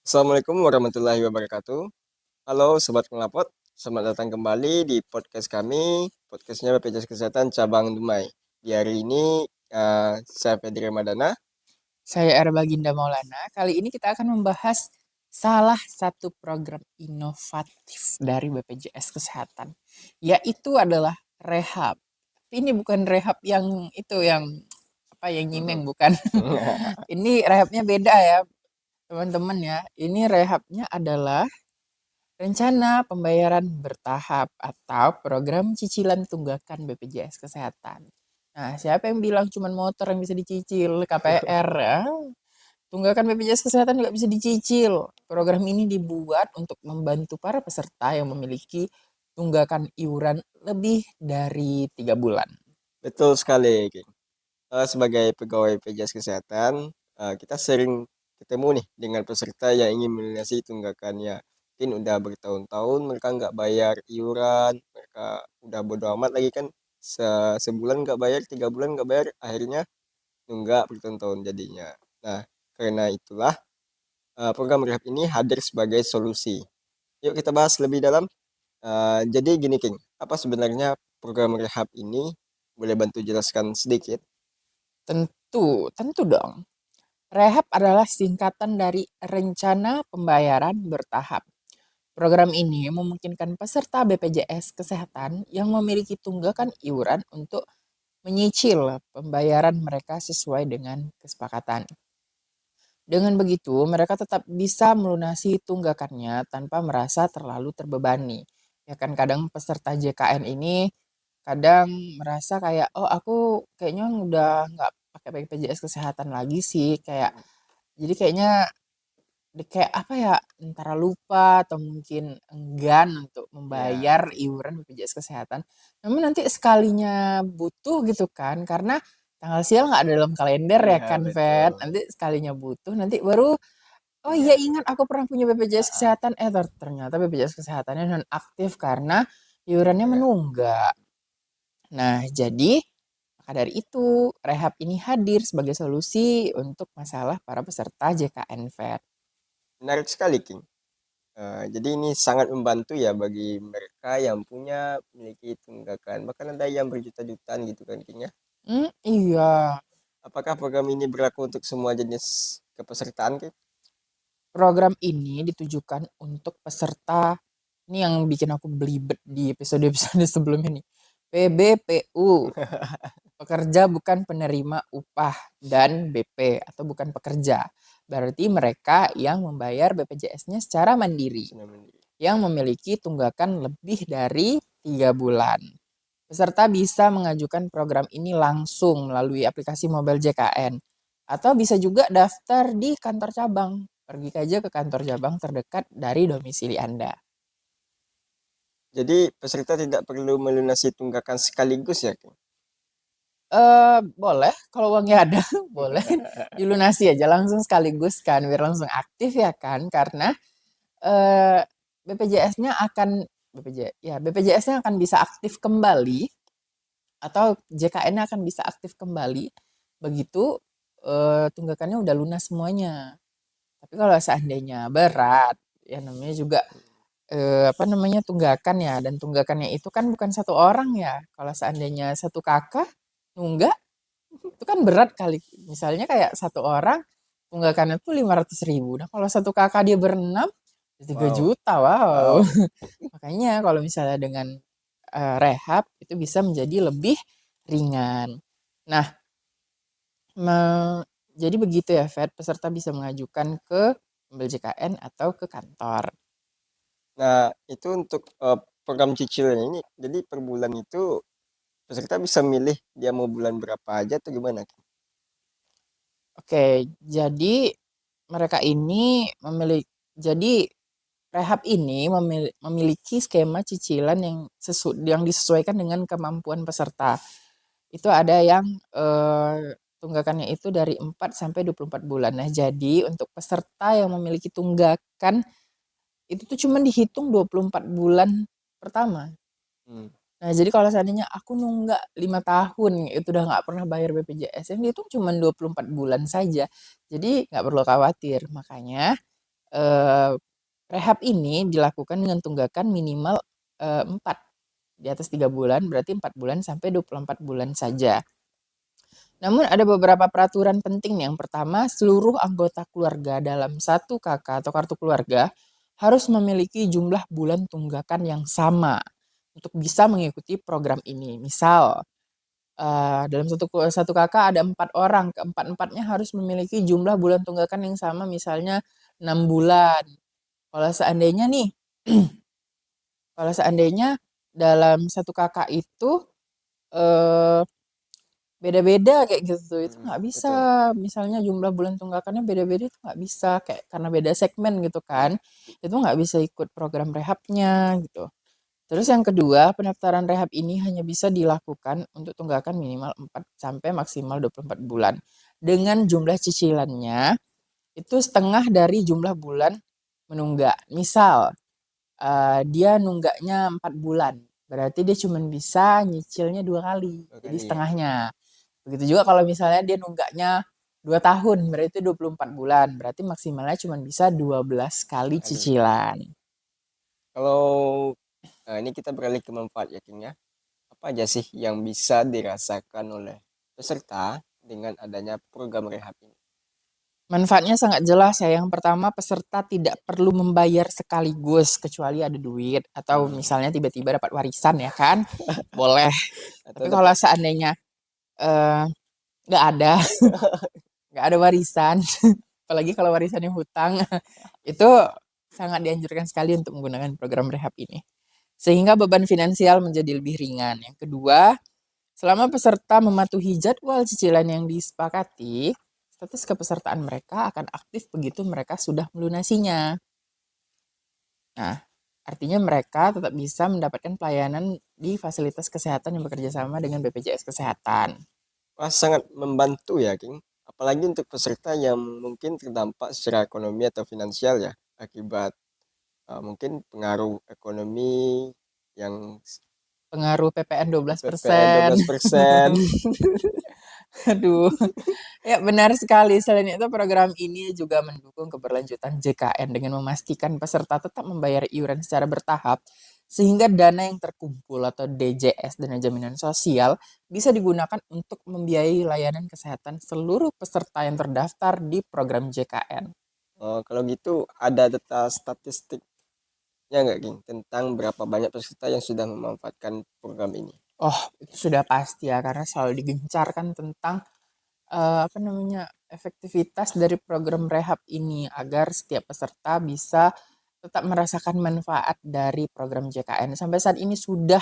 Assalamualaikum warahmatullahi wabarakatuh. Halo Sobat Ngelapot, selamat datang kembali di podcast kami, podcastnya BPJS Kesehatan Cabang Dumai. Di hari ini saya Fedri Ramadana. Saya Era Baginda Maulana. Kali ini kita akan membahas salah satu program inovatif dari BPJS Kesehatan, yaitu adalah rehab. Tapi ini bukan rehab yang itu yang yang nyimeng, bukan. Ini rehabnya beda ya, teman-teman ya. Ini rehabnya adalah rencana pembayaran bertahap atau program cicilan tunggakan BPJS Kesehatan. Nah, siapa yang bilang cuma motor yang bisa dicicil, KPR ya? Tunggakan BPJS Kesehatan juga bisa dicicil. Program ini dibuat untuk membantu para peserta yang memiliki tunggakan iuran lebih dari 3 bulan. Betul sekali, King. Sebagai pegawai BPJS Kesehatan, kita sering ketemu nih dengan peserta yang ingin melunasi tunggakannya. Mungkin udah bertahun-tahun mereka nggak bayar iuran, mereka udah bodo amat lagi kan, sebulan nggak bayar, 3 bulan nggak bayar, akhirnya nunggak bertahun-tahun jadinya. Nah, karena itulah program rehab ini hadir sebagai solusi. Yuk kita bahas lebih dalam. Jadi gini King, apa sebenarnya program rehab ini? Boleh bantu jelaskan sedikit? Tentu dong. Rehab adalah singkatan dari rencana pembayaran bertahap. Program ini memungkinkan peserta BPJS Kesehatan yang memiliki tunggakan iuran untuk menyicil pembayaran mereka sesuai dengan kesepakatan. Dengan begitu, mereka tetap bisa melunasi tunggakannya tanpa merasa terlalu terbebani. Ya kan kadang peserta JKN ini kadang merasa kayak, oh aku kayaknya udah nggak pakai BPJS Kesehatan lagi sih, kayak jadi kayaknya kayak apa ya, antara lupa atau mungkin enggan untuk Ya, membayar betul. iuran BPJS Kesehatan. Namun nanti sekalinya butuh gitu kan, karena tanggal sial nggak ada dalam kalender ya Iya, kan, Vet. betul. Nanti sekalinya butuh, nanti baru, oh iya Ingat. ingat aku pernah punya Ah, BPJS ah. Kesehatan, ternyata BPJS Kesehatannya nonaktif karena iurannya Ya. menunggak. Nah, jadi maka dari itu rehab ini hadir sebagai solusi untuk masalah para peserta JKN, Vet. Menarik sekali King. Jadi ini sangat membantu ya bagi mereka yang punya memiliki tunggakan. Bahkan ada yang berjuta-jutaan gitu kan King ya. Iya. Apakah program ini berlaku untuk semua jenis kepesertaan King? Program ini ditujukan untuk peserta, ini yang bikin aku belibet di episode-episode sebelumnya nih. PBPU, pekerja bukan penerima upah, dan BP atau bukan pekerja. Berarti mereka yang membayar BPJS-nya secara mandiri, Sudah mandiri. yang memiliki tunggakan lebih dari 3 bulan. Peserta bisa mengajukan program ini langsung melalui aplikasi mobile JKN atau bisa juga daftar di kantor cabang. Pergi aja ke kantor cabang terdekat dari domisili Anda. Jadi peserta tidak perlu melunasi tunggakan sekaligus ya King? Boleh kalau uangnya ada, boleh dilunasi aja langsung sekaligus kan biar langsung aktif ya kan, karena eh, BPJS-nya akan BPJS-nya akan bisa aktif kembali atau JKN-nya akan bisa aktif kembali begitu tunggakannya udah lunas semuanya. Tapi kalau seandainya berat, ya namanya juga tunggakan ya, dan tunggakannya itu kan bukan satu orang ya. Kalau seandainya satu kakak nunggak, itu kan berat kali. Misalnya kayak satu orang tunggakannya tuh 500.000. Nah kalau satu kakak dia berenam, 3 Wow, juta, wow. wow. Makanya kalau misalnya dengan rehab itu bisa menjadi lebih ringan. Nah, jadi begitu ya, Fed. Peserta bisa mengajukan ke pembeli JKN atau ke kantor. Nah, itu untuk program cicilan ini, jadi per bulan itu peserta bisa milih dia mau bulan berapa aja atau gimana King? Oke, jadi mereka ini jadi rehab ini memiliki skema cicilan yang disesuaikan dengan kemampuan peserta. Itu ada yang tunggakannya itu dari 4 sampai 24 bulan. Nah, jadi untuk peserta yang memiliki tunggakan itu tuh cuma dihitung 24 bulan pertama. Hmm. Nah, jadi kalau seandainya aku nunggak 5 tahun, itu udah nggak pernah bayar BPJS, yang dihitung cuma 24 bulan saja. Jadi nggak perlu khawatir. Makanya rehab ini dilakukan dengan tunggakan minimal 4 di atas 3 bulan, berarti 4 bulan sampai 24 bulan saja. Namun ada beberapa peraturan penting nih. Yang pertama, seluruh anggota keluarga dalam satu KK atau kartu keluarga harus memiliki jumlah bulan tunggakan yang sama untuk bisa mengikuti program ini. Misal, dalam satu kakak ada 4 orang, keempat-empatnya harus memiliki jumlah bulan tunggakan yang sama, misalnya 6 bulan. Kalau seandainya nih, kalau seandainya dalam satu kakak itu eh, beda-beda kayak gitu, itu nggak bisa. Betul. Misalnya jumlah bulan tunggakannya beda-beda itu nggak bisa, kayak karena beda segmen gitu kan, itu nggak bisa ikut program rehabnya gitu. Terus yang kedua, pendaftaran rehab ini hanya bisa dilakukan untuk tunggakan minimal 4 sampai maksimal 24 bulan. Dengan jumlah cicilannya itu setengah dari jumlah bulan menunggak. Misal, dia nunggaknya 4 bulan, berarti dia cuma bisa nyicilnya 2 kali, Dua jadi kali ya. setengahnya. Begitu juga kalau misalnya dia nunggaknya 2 tahun, berarti 24 bulan, berarti maksimalnya cuma bisa 12 kali Kali. cicilan. Kalau ini kita beralih ke manfaat ya King ya. Apa aja sih yang bisa dirasakan oleh peserta dengan adanya program rehab ini? Manfaatnya sangat jelas ya. Yang pertama, peserta tidak perlu membayar sekaligus kecuali ada duit atau Hmm. misalnya tiba-tiba dapat warisan ya kan, boleh. Atau Tapi kalau dapat seandainya eh, nggak ada, nggak ada warisan, apalagi kalau warisannya hutang, itu sangat dianjurkan sekali untuk menggunakan program rehab ini. Sehingga beban finansial menjadi lebih ringan. Yang kedua, selama peserta mematuhi jadwal cicilan yang disepakati, status kepesertaan mereka akan aktif begitu mereka sudah melunasinya. Nah, artinya mereka tetap bisa mendapatkan pelayanan di fasilitas kesehatan yang bekerja sama dengan BPJS Kesehatan. wah, sangat membantu ya King. Apalagi untuk peserta yang mungkin terdampak secara ekonomi atau finansial ya akibat mungkin pengaruh ekonomi yang Pengaruh PPN PPN 12%. 12%. Aduh, ya benar sekali. Selain itu, program ini juga mendukung keberlanjutan JKN dengan memastikan peserta tetap membayar iuran secara bertahap, sehingga dana yang terkumpul atau DJS, dana jaminan sosial, bisa digunakan untuk membiayai layanan kesehatan seluruh peserta yang terdaftar di program JKN. Oh, kalau gitu ada data statistiknya nggak King tentang berapa banyak peserta yang sudah memanfaatkan program ini? Oh, itu sudah pasti ya, karena selalu digencarkan tentang apa namanya, efektivitas dari program rehab ini agar setiap peserta bisa tetap merasakan manfaat dari program JKN. Sampai saat ini sudah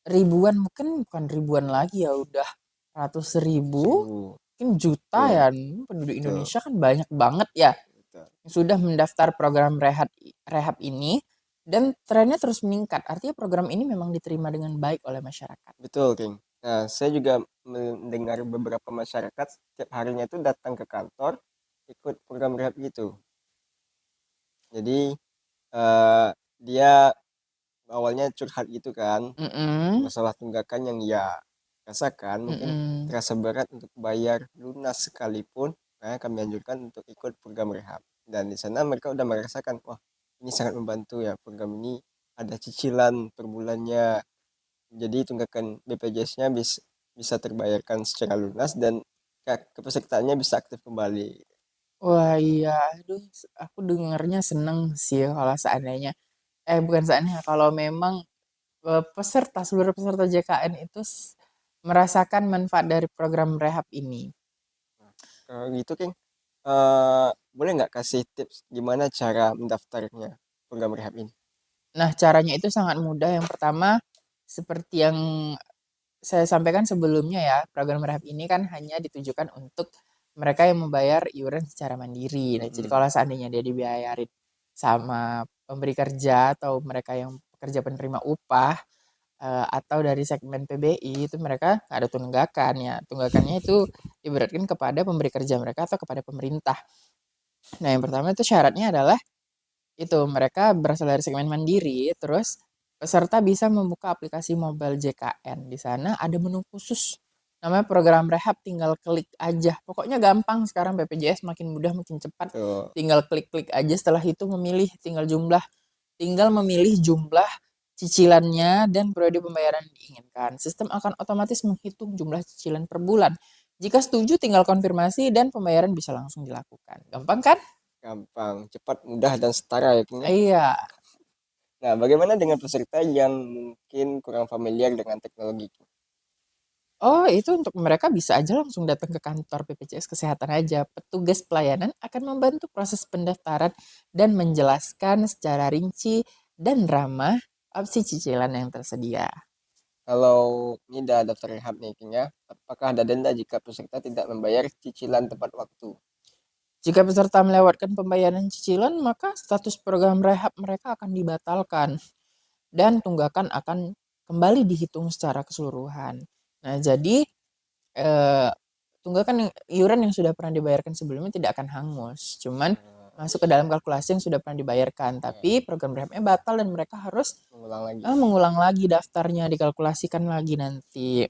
ribuan, mungkin bukan ribuan lagi ya, udah ratus ribu, 100.000. mungkin juta Iya, ya. Penduduk betul, Indonesia kan banyak banget ya betul. yang sudah mendaftar program rehab rehab ini, dan trennya terus meningkat. Artinya program ini memang diterima dengan baik oleh masyarakat. Betul, King. Nah, saya juga mendengar beberapa masyarakat setiap harinya itu datang ke kantor ikut program rehab gitu. Jadi dia awalnya curhat gitu kan, Mm-mm, masalah tunggakan yang ia rasakan mungkin mm-mm. terasa berat untuk bayar lunas sekalipun, makanya kami anjurkan untuk ikut program rehab. Dan di sana mereka udah merasakan, wah ini sangat membantu ya program ini, ada cicilan per bulannya, jadi tunggakan BPJS-nya bisa terbayarkan secara lunas dan kepesertaannya bisa aktif kembali. Wah iya, aduh, aku dengarnya seneng sih kalau seandainya, bukan seandainya, kalau memang seluruh peserta JKN itu merasakan manfaat dari program rehab ini. Kalau gitu, King, boleh nggak kasih tips gimana cara mendaftarnya program rehab ini? Nah, caranya itu sangat mudah. Yang pertama, seperti yang saya sampaikan sebelumnya ya, program rehab ini kan hanya ditujukan untuk mereka yang membayar iuran secara mandiri. Nah, jadi Mm-mm. kalau seandainya dia dibayarin sama pemberi kerja atau mereka yang pekerja penerima upah, atau dari segmen PBI, itu mereka nggak ada tunggakan ya. Tunggakannya itu ibaratkan kepada pemberi kerja mereka atau kepada pemerintah. Nah, yang pertama itu syaratnya adalah itu mereka berasal dari segmen mandiri, terus peserta bisa membuka aplikasi mobile JKN. Di sana ada menu khusus Namanya program rehab tinggal klik aja. Pokoknya gampang sekarang BPJS makin mudah, makin cepat. Tuh. Tinggal klik-klik aja setelah itu tinggal memilih jumlah cicilannya dan periode pembayaran yang diinginkan. Sistem akan otomatis menghitung jumlah cicilan per bulan. Jika setuju tinggal konfirmasi dan pembayaran bisa langsung dilakukan. Gampang kan? Gampang, cepat, mudah, dan setara ya King ya. Iya. Nah, bagaimana dengan peserta yang mungkin kurang familiar dengan teknologi, King? Oh, itu untuk mereka bisa aja langsung datang ke kantor BPJS Kesehatan aja. Petugas pelayanan akan membantu proses pendaftaran dan menjelaskan secara rinci dan ramah opsi cicilan yang tersedia. Kalau ini udah daftar rehab nih King ya, apakah ada denda jika peserta tidak membayar cicilan tepat waktu? Jika peserta melewatkan pembayaran cicilan, maka status program rehab mereka akan dibatalkan dan tunggakan akan kembali dihitung secara keseluruhan. Nah, jadi eh, tunggakan iuran yang sudah pernah dibayarkan sebelumnya tidak akan hangus, cuman masuk ke dalam kalkulasi yang sudah pernah dibayarkan. Tapi program rehabnya batal dan mereka harus Mengulang lagi. mengulang lagi daftarnya, dikalkulasikan lagi nanti.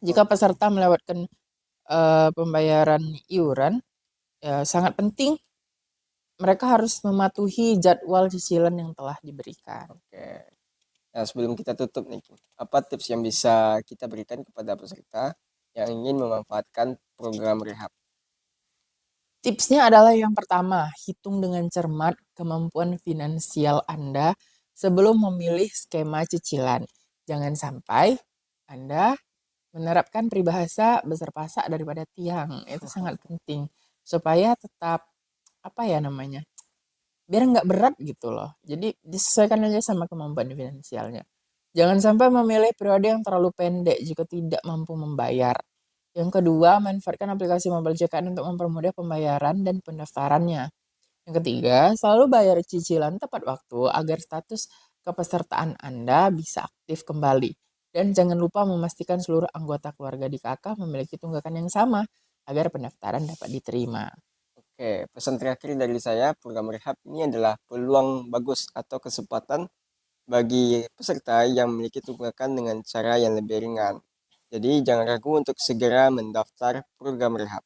Jika Oke. peserta melewatkan pembayaran iuran, ya sangat penting mereka harus mematuhi jadwal cicilan yang telah diberikan. Oke. Nah, sebelum kita tutup nih, King, apa tips yang bisa kita berikan kepada peserta yang ingin memanfaatkan program rehab? Tipsnya adalah yang pertama, hitung dengan cermat kemampuan finansial Anda sebelum memilih skema cicilan. Jangan sampai Anda menerapkan peribahasa besar pasak daripada tiang. Itu sangat penting supaya tetap apa ya namanya? Biar nggak berat gitu loh. Jadi disesuaikan aja sama kemampuan finansialnya. Jangan sampai memilih periode yang terlalu pendek jika tidak mampu membayar. Yang kedua, manfaatkan aplikasi mobile JKN untuk mempermudah pembayaran dan pendaftarannya. Yang ketiga, selalu bayar cicilan tepat waktu agar status kepesertaan Anda bisa aktif kembali. Dan jangan lupa memastikan seluruh anggota keluarga di KK memiliki tunggakan yang sama agar pendaftaran dapat diterima. Oke, pesan terakhir dari saya, program rehab ini adalah peluang bagus atau kesempatan bagi peserta yang memiliki tunggakan dengan cara yang lebih ringan. Jadi jangan ragu untuk segera mendaftar program rehab.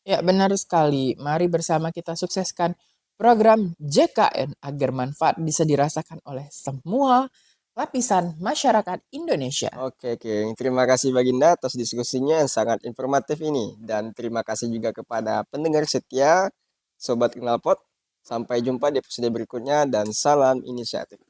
Ya, benar sekali. Mari bersama kita sukseskan program JKN agar manfaat bisa dirasakan oleh semua lapisan masyarakat Indonesia. Oke, terima kasih Baginda atas diskusinya yang sangat informatif ini. Dan terima kasih juga kepada pendengar setia, Sobat Knalpot. Sampai jumpa di episode berikutnya dan salam inisiatif.